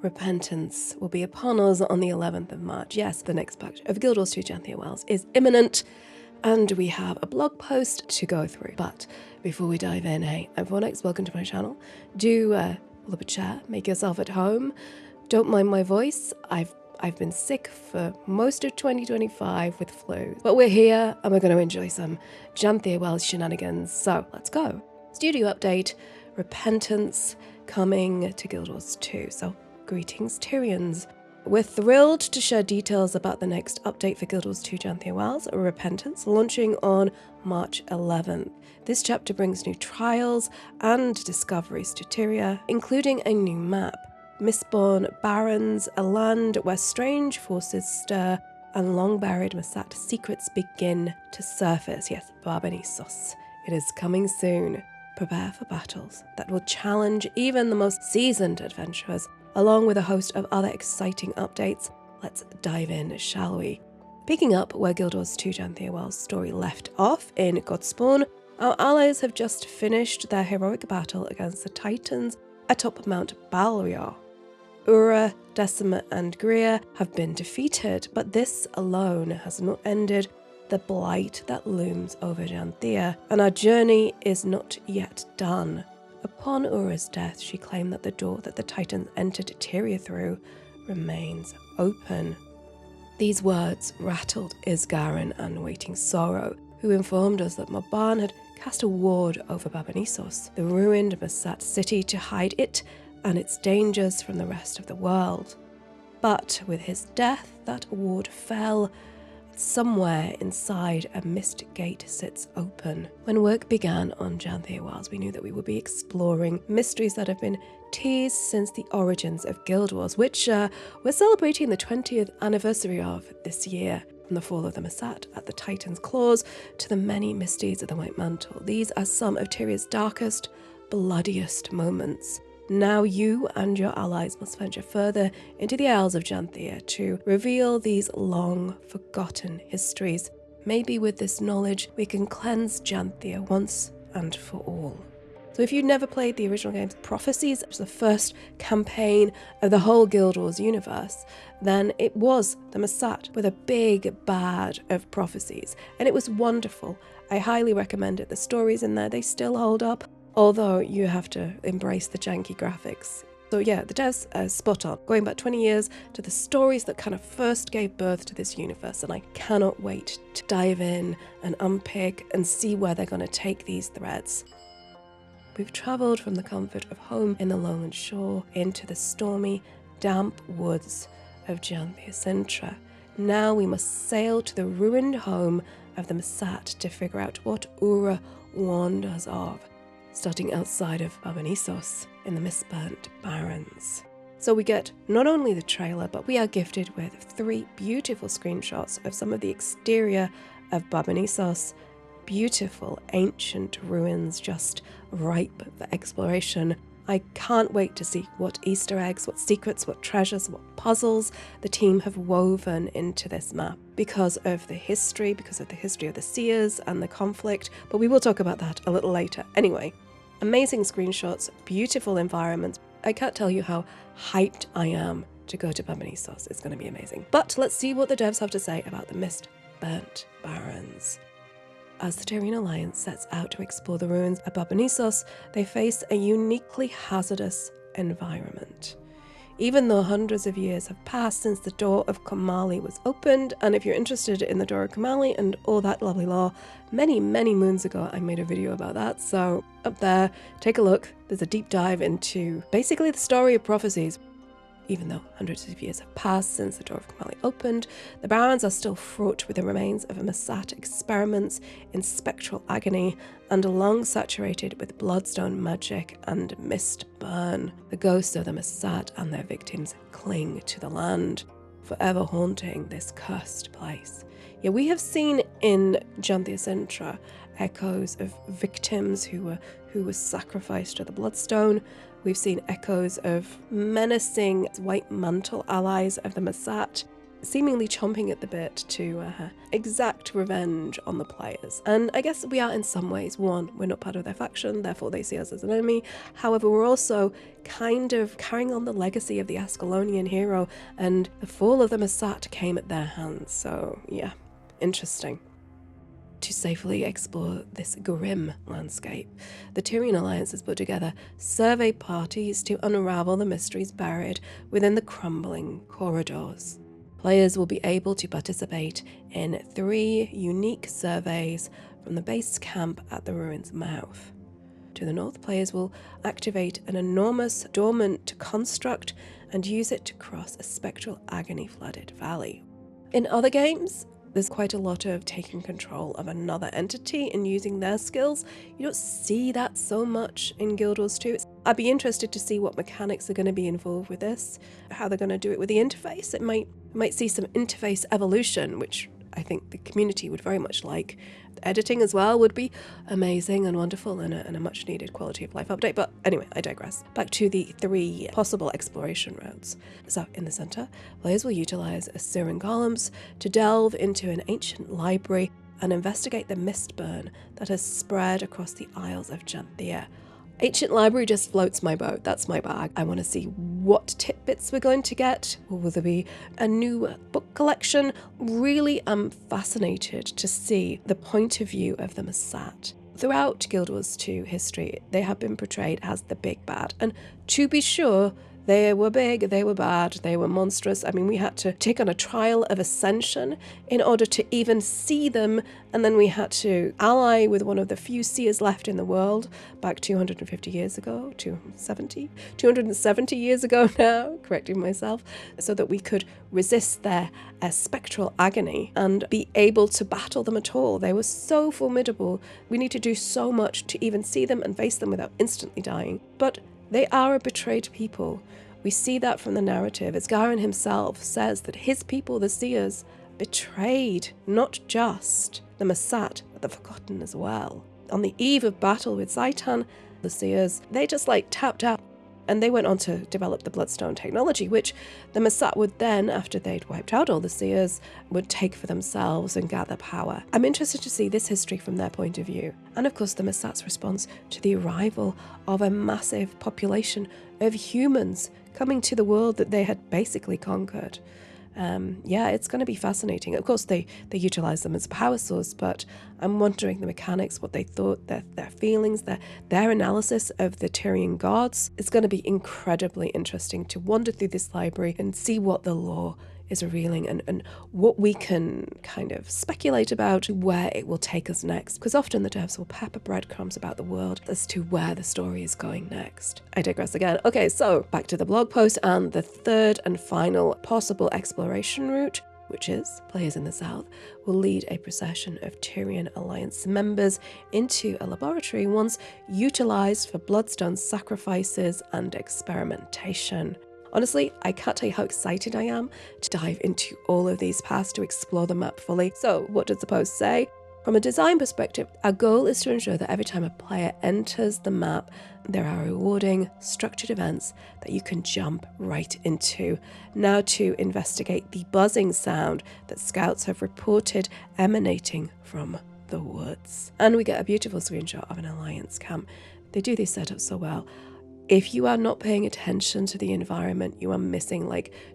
Repentance will be upon us on the 11th of March. Yes, the next patch of Guild Wars 2 Janthir Wilds is imminent, and we have a blog post to go through. But before we dive in, hey, everyone else, welcome to my channel. Do pull up a chair, make yourself at home. Don't mind my voice. I've been sick for most of 2025 with flu, but we're here and we're going to enjoy some Janthir Wilds shenanigans. So let's go. Studio update, Repentance coming to Guild Wars 2. So greetings, Tyrians. We're thrilled to share details about the next update for Guild Wars 2 Janthir Wilds, Repentance, launching on March 11th. This chapter brings new trials and discoveries to Tyria, including a new map, Mistborn Barrens, a land where strange forces stir and long-buried Masat secrets begin to surface. Yes, Barbanissos. It is coming soon. Prepare for battles that will challenge even the most seasoned adventurers, along with a host of other exciting updates. Let's dive in, shall we? Picking up where Guild Wars 2 Janthir Wilds' story left off in Godspawn, our allies have just finished their heroic battle against the Titans atop Mount Balrior. Ura, Decima and Greer have been defeated, but this alone has not ended the blight that looms over Janthir, and our journey is not yet done. Upon Ura's death, she claimed that the door that the Titans entered Tyria through remains open. These words rattled Isgarin and Waiting Sorrow, who informed us that Moban had cast a ward over Barbanissos, the ruined Masat city, to hide it and its dangers from the rest of the world. But with his death, that ward fell. Somewhere inside, a mist gate sits open. When work began on Janthir Wilds, we knew that we would be exploring mysteries that have been teased since the origins of Guild Wars, which we're celebrating the 20th anniversary of this year. From the fall of the Masat at the Titan's claws to the many misdeeds of the White Mantle, these are some of Tyria's darkest, bloodiest moments. Now you and your allies must venture further into the Isles of Janthir to reveal these long-forgotten histories. Maybe with this knowledge, we can cleanse Janthir once and for all. So if you've never played the original game's Prophecies, which was the first campaign of the whole Guild Wars universe, then it was the Masat with a big bad of prophecies, and it was wonderful. I highly recommend it. The stories in there, they still hold up, although you have to embrace the janky graphics. So yeah, the devs are spot on, going back 20 years to the stories that kind of first gave birth to this universe, and I cannot wait to dive in and unpick and see where they're going to take these threads. We've travelled from the comfort of home in the lowland shore into the stormy, damp woods of Janthir Sintra. Now we must sail to the ruined home of the Masat to figure out what Ura warned us of, starting outside of Barbanissos in the Mistburnt Barrens. So we get not only the trailer, but we are gifted with 3 beautiful screenshots of some of the exterior of Barbanissos. Beautiful ancient ruins just ripe for exploration. I can't wait to see what Easter eggs, what secrets, what treasures, what puzzles the team have woven into this map because of the history of the Seers and the conflict, but we will talk about that a little later. Anyway, amazing screenshots, beautiful environments. I can't tell you how hyped I am to go to Barbanissos. It's going to be amazing. But let's see what the devs have to say about the Mist-burnt Barrens. As the Tyrian Alliance sets out to explore the ruins of Barbanissos, they face a uniquely hazardous environment. Even though hundreds of years have passed since the Door of Komali was opened, and if you're interested in the Door of Komali and all that lovely lore, many moons ago I made a video about that, so up there, take a look. There's a deep dive into basically the story of prophecies. Even though hundreds of years have passed since the Door of Komali opened, the Barrens are still fraught with the remains of Masat experiments in spectral agony and long saturated with bloodstone magic and mist burn. The ghosts of the Masat and their victims cling to the land, forever haunting this cursed place. Yeah, we have seen in Janthir Sintra echoes of victims who were sacrificed to the bloodstone. We've seen echoes of menacing White Mantle allies of the Masat. seemingly chomping at the bit to exact revenge on the players. And I guess we are in some ways. One, we're not part of their faction, therefore they see us as an enemy. However, we're also kind of carrying on the legacy of the Ascalonian hero, and the fall of the Massat came at their hands. So yeah, interesting. To safely explore this grim landscape, the Tyrian Alliance has put together survey parties to unravel the mysteries buried within the crumbling corridors. Players will be able to participate in 3 unique surveys from the base camp at the ruin's mouth. To the north, players will activate an enormous dormant construct and use it to cross a spectral agony-flooded valley. In other games, there's quite a lot of taking control of another entity and using their skills. You don't see that so much in Guild Wars 2. I'd be interested to see what mechanics are going to be involved with this, how they're going to do it with the interface. It might see some interface evolution, which I think the community would very much like. The editing as well would be amazing and wonderful, and a much needed quality of life update. But anyway, I digress. Back to the 3 possible exploration routes. So in the center, players will utilize Assyrian golems to delve into an ancient library and investigate the mistburn that has spread across the Isles of Janthir. Ancient library just floats my boat. That's my bag. I want to see what tidbits we're going to get. Will there be a new book collection? Really, I'm fascinated to see the point of view of the Massat. Throughout Guild Wars 2 history, they have been portrayed as the big bad. And to be sure, they were big, they were bad, they were monstrous. I mean, we had to take on a trial of ascension in order to even see them, and then we had to ally with one of the few seers left in the world back 250 years ago, 270 years ago now, correcting myself, so that we could resist their spectral agony and be able to battle them at all. They were so formidable. We need to do so much to even see them and face them without instantly dying. But they are a betrayed people. We see that from the narrative, as Garen himself says that his people, the Seers, betrayed not just the Massat, but the Forgotten as well. On the eve of battle with Zaitan, the Seers, they just tapped out, and they went on to develop the Bloodstone technology, which the Massat would then, after they'd wiped out all the Seers, would take for themselves and gather power. I'm interested to see this history from their point of view. And of course the Massat's response to the arrival of a massive population of humans coming to the world that they had basically conquered. Yeah, it's going to be fascinating. Of course, they utilize them as a power source, but I'm wondering the mechanics, what they thought, their feelings, their analysis of the Tyrian gods. It's going to be incredibly interesting to wander through this library and see what the lore is revealing and what we can kind of speculate about where it will take us next, because often the devs will pepper breadcrumbs about the world as to where the story is going next. I digress again. Okay, so back to the blog post and the 3rd and final possible exploration route, which is players in the south will lead a procession of Tyrian Alliance members into a laboratory once utilized for bloodstone sacrifices and experimentation. Honestly, I can't tell you how excited I am to dive into all of these paths to explore the map fully. So what does the post say? From a design perspective, our goal is to ensure that every time a player enters the map, there are rewarding, structured events that you can jump right into. Now to investigate the buzzing sound that scouts have reported emanating from the woods. And we get a beautiful screenshot of an Alliance camp. They do these setups so well. If you are not paying attention to the environment, you are missing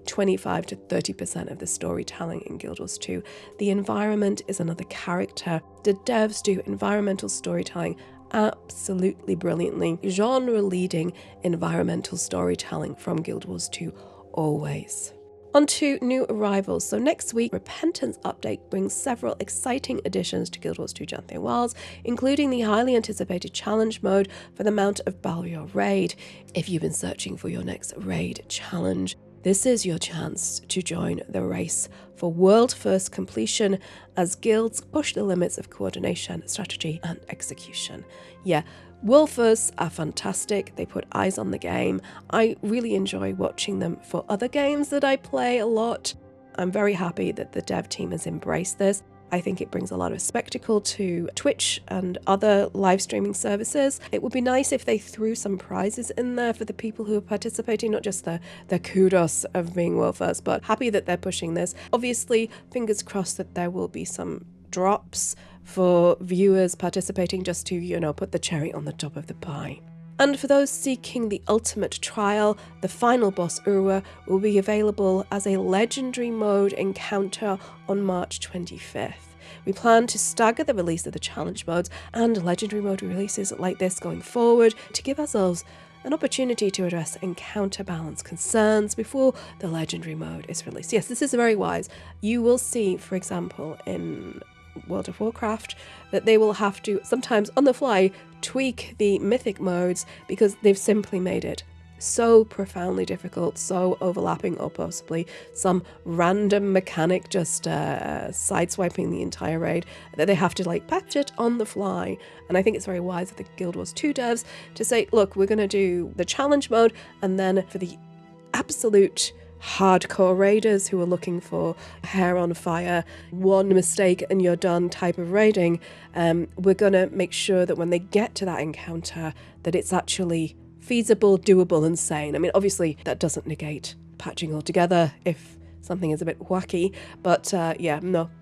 25 to 30% of the storytelling in Guild Wars 2. The environment is another character. The devs do environmental storytelling absolutely brilliantly. Genre-leading environmental storytelling from Guild Wars 2, always. On to new arrivals. So next week, Repentance Update brings several exciting additions to Guild Wars 2 Janthir Wilds, including the highly anticipated challenge mode for the Mount of Ballior raid. If you've been searching for your next raid challenge, this is your chance to join the race for world first completion as guilds push the limits of coordination, strategy, and execution. Yeah, world firsts are fantastic. They put eyes on the game. I really enjoy watching them for other games that I play a lot. I'm very happy that the dev team has embraced this. I think it brings a lot of spectacle to Twitch and other live streaming services. It would be nice if they threw some prizes in there for the people who are participating, not just the kudos of being world first, but happy that they're pushing this. Obviously, fingers crossed that there will be some drops for viewers participating just to, put the cherry on the top of the pie. And for those seeking the ultimate trial, the final boss Urwa will be available as a legendary mode encounter on March 25th. We plan to stagger the release of the challenge modes and legendary mode releases like this going forward to give ourselves an opportunity to address encounter balance concerns before the legendary mode is released. Yes, this is very wise. You will see, for example, in World of Warcraft, that they will have to sometimes on the fly tweak the mythic modes because they've simply made it so profoundly difficult, so overlapping, or possibly some random mechanic just sideswiping the entire raid, that they have to patch it on the fly. And I think it's very wise of the Guild Wars 2 devs to say, look, we're going to do the challenge mode, and then for the absolute hardcore raiders who are looking for hair on fire, one mistake and you're done type of raiding, we're going to make sure that when they get to that encounter that it's actually feasible, doable and sane. I mean, obviously that doesn't negate patching altogether if something is a bit wacky, but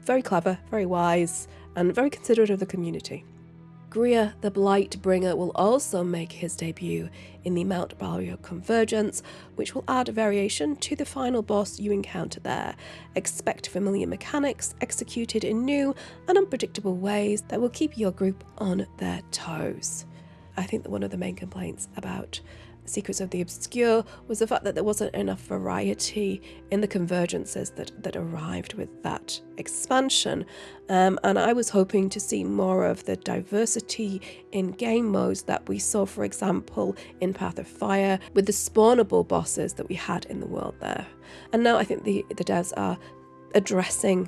very clever, very wise and very considerate of the community. Grier the Blightbringer will also make his debut in the Mount Balrio Convergence, which will add variation to the final boss you encounter there. Expect familiar mechanics executed in new and unpredictable ways that will keep your group on their toes. I think that one of the main complaints about Secrets of the Obscure was the fact that there wasn't enough variety in the convergences that arrived with that expansion. And I was hoping to see more of the diversity in game modes that we saw, for example, in Path of Fire, with the spawnable bosses that we had in the world there. And now I think the devs are addressing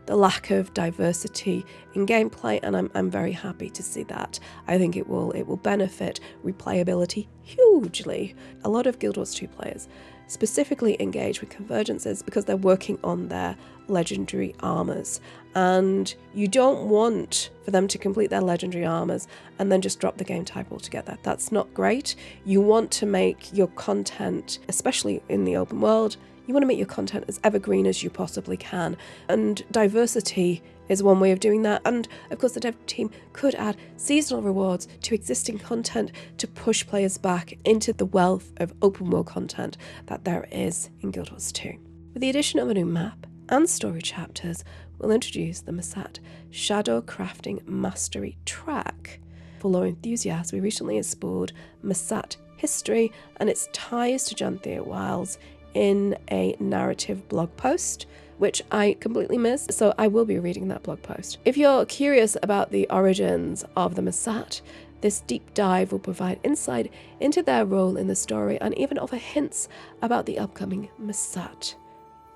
the lack of diversity in gameplay, and I'm very happy to see that. I think it will benefit replayability hugely. A lot of Guild Wars 2 players specifically engage with convergences because they're working on their legendary armors, and you don't want for them to complete their legendary armors and then just drop the game type altogether. That's not great. You want to make your content, especially in the open world, you want to make your content as evergreen as you possibly can, and diversity is one way of doing that. And of course the dev team could add seasonal rewards to existing content to push players back into the wealth of open world content that there is in Guild Wars 2. With the addition of a new map and story chapters, we'll introduce the Masat Shadow Crafting Mastery track. For lore enthusiasts, we recently explored Masat history and its ties to Janthir Wilds in a narrative blog post, which I completely missed, so I will be reading that blog post. If you're curious about the origins of the Masat, this deep dive will provide insight into their role in the story and even offer hints about the upcoming Masat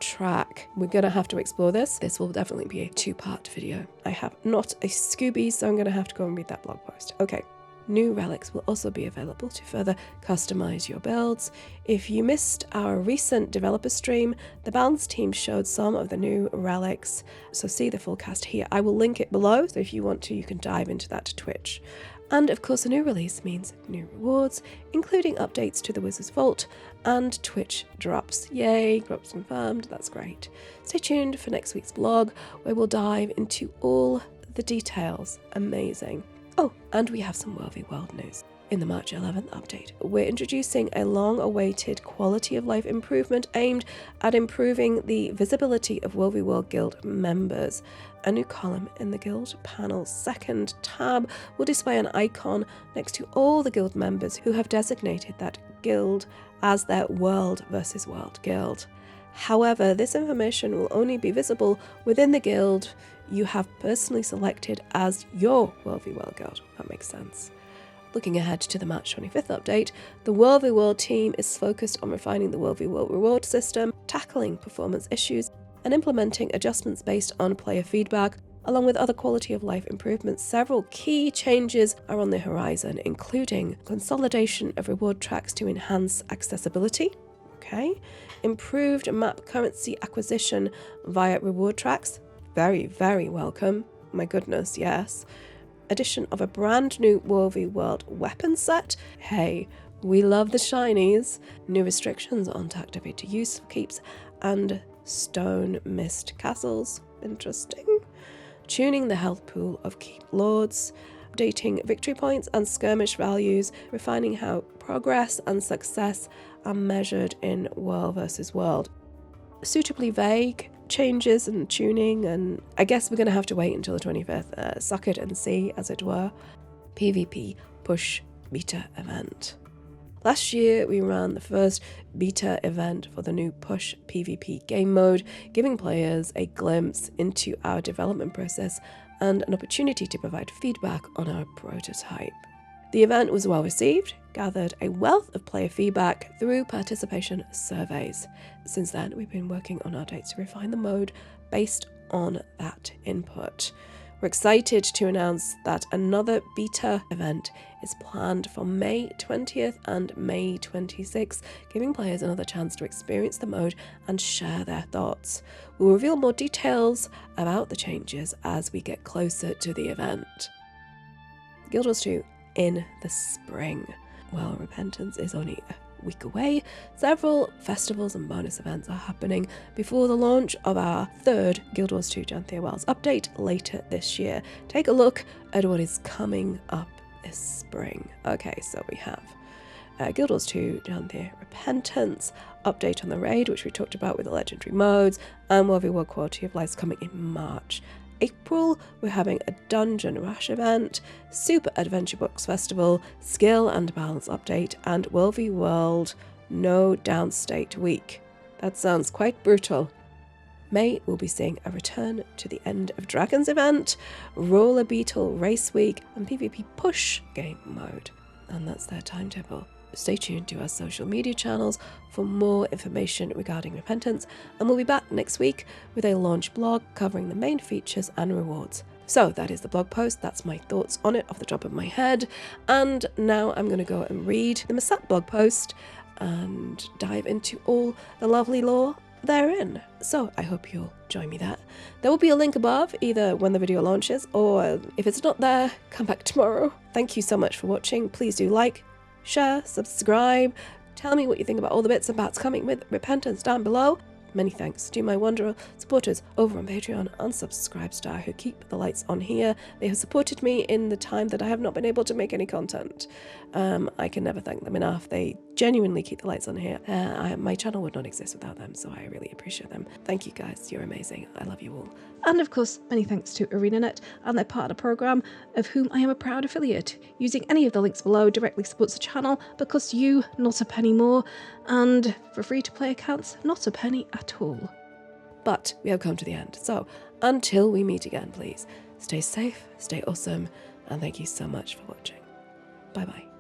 track. We're going to have to explore this. This will definitely be a 2-part video. I have not a Scooby, so I'm going to have to go and read that blog post. Okay. New relics will also be available to further customize your builds. If you missed our recent developer stream, the Balance team showed some of the new relics, so see the full cast here. I will link it below, so if you want to, you can dive into that to Twitch. And of course, a new release means new rewards, including updates to the Wizard's Vault and Twitch drops. Yay, drops confirmed, that's great. Stay tuned for next week's vlog, where we'll dive into all the details. Amazing. Oh, and we have some World v World news. In the March 11th update, we're introducing a long-awaited quality of life improvement aimed at improving the visibility of World v World Guild members. A new column in the Guild panel's second tab will display an icon next to all the Guild members who have designated that Guild as their World versus World Guild. However, this information will only be visible within the Guild you have personally selected as your World v World Guild. That makes sense. Looking ahead to the March 25th update, the World v World team is focused on refining the World v World reward system, tackling performance issues, and implementing adjustments based on player feedback, along with other quality of life improvements. Several key changes are on the horizon, including consolidation of reward tracks to enhance accessibility, improved map currency acquisition via reward tracks, very, very welcome. My goodness, yes. Addition of a brand new World World weapon set. Hey, we love the shinies. New restrictions on activity use for keeps and stone mist castles. Interesting. Tuning the health pool of keep lords. Updating victory points and skirmish values. Refining how progress and success are measured in world versus world. Suitably vague changes and tuning, and I guess we're going to have to wait until the 25th. Suck it and see, as it were. PvP push beta event. Last year we ran the first beta event for the new push PvP game mode, giving players a glimpse into our development process and an opportunity to provide feedback on our prototype. The event was well received, gathered a wealth of player feedback through participation surveys. Since then, we've been working on updates to refine the mode based on that input. We're excited to announce that another beta event is planned for May 20th and May 26th, giving players another chance to experience the mode and share their thoughts. We'll reveal more details about the changes as we get closer to the event. Guild Wars 2 in the spring. Well, Repentance is only a week away. Several festivals and bonus events are happening before the launch of our third Guild Wars 2 Janthir Wilds update later this year. Take a look at what is coming up this spring. Okay, so we have Guild Wars 2 Janthir Repentance, update on the raid, which we talked about with the legendary modes, and World World Quality of Life coming in March. April, we're having a Dungeon Rush event, Super Adventure Books Festival, Skill and Balance update, and World v World No Downstate Week. That sounds quite brutal. May, we'll be seeing a return to the End of Dragons event, Roller Beetle Race Week, and PvP Push game mode. And that's their timetable. Stay tuned to our social media channels for more information regarding Repentance, and we'll be back next week with a launch blog covering the main features and rewards. So that is the blog post, that's my thoughts on it off the top of my head, and now I'm going to go and read the Masat blog post and dive into all the lovely lore therein. So I hope you'll join me there. There will be a link above, either when the video launches, or if it's not there, come back tomorrow. Thank you so much for watching. Please do like, share, subscribe, tell me what you think about all the bits and bats coming with Repentance down below. Many thanks to my wonderful supporters over on Patreon and Subscribestar who keep the lights on here. They have supported me in the time that I have not been able to make any content. I can never thank them enough. They genuinely keep the lights on here. My channel would not exist without them, so I really appreciate them. Thank you guys, you're amazing. I love you all. And of course, many thanks to Areanet and their partner program, of whom I am a proud affiliate. Using any of the links below directly supports the channel, but costs you not a penny more, and for free-to-play accounts, not a penny at all. But we have come to the end, so until we meet again, please stay safe, stay awesome, and thank you so much for watching. Bye bye.